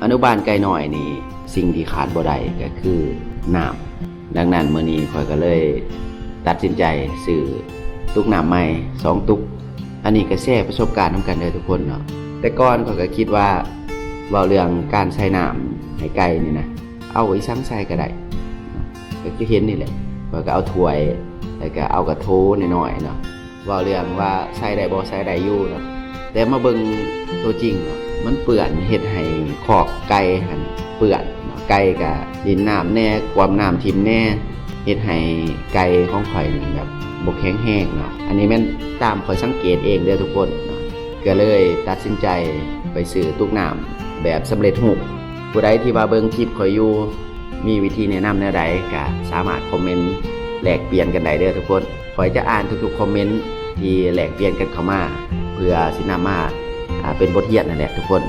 อนุบาลไก่หน่อยนี่สิ่งที่ขาดบ่ได้ก็คือน้ำดังนั้นมื้อนี้ข่อยก็เลยตัดสินใจซื้อตุกน้ำใหม่2ตุกอันนี้ก็แชร์ประสบการณ์นำกันเด้อทุกคนเนาะแต่ก่อนข่อยก็คิดว่าเว้าเรื่องการใส่น้ำให้ไก่นี่นะเอาไว้ซังใส่ก็ได้ก็จะเห็นนี่แหละข่อยก็เอาถ้วยแล้วก็เอากระโถน้อยๆเนาะเว้าเรื่องว่าใส่ได้บ่ใส่ได้อยู่เนาะแต่มาเบิ่งตัวจริงเนาะมันเปื้อนเฮ็ดให้คอกไก่หั่นเปื้อนเนาะไก่ก็ดินน้ำแน่ความน้ำทิ่มแน่เฮ็ดให้ไก่ของข่อยนี่แบบบ่แข็งแรงเนาะอันนี้แม่นตามข่อยสังเกตเองเด้อทุกคนเนาะก็เลยตัดสินใจไปซื้อตุกน้ำแบบสำเร็จรูปผู้ใดที่ว่าเบิ่งคลิปข่อยอยู่มีวิธีแนะนำแนวใดก็สามารถคอมเมนต์แลกเปลี่ยนกันได้เด้อทุกคนข่อยจะอ่านทุกๆคอมเมนต์ที่แลกเปลี่ยนกันเข้ามาเพื่อสินำมาเป็นบทเรียนนั่นแหละทุกคน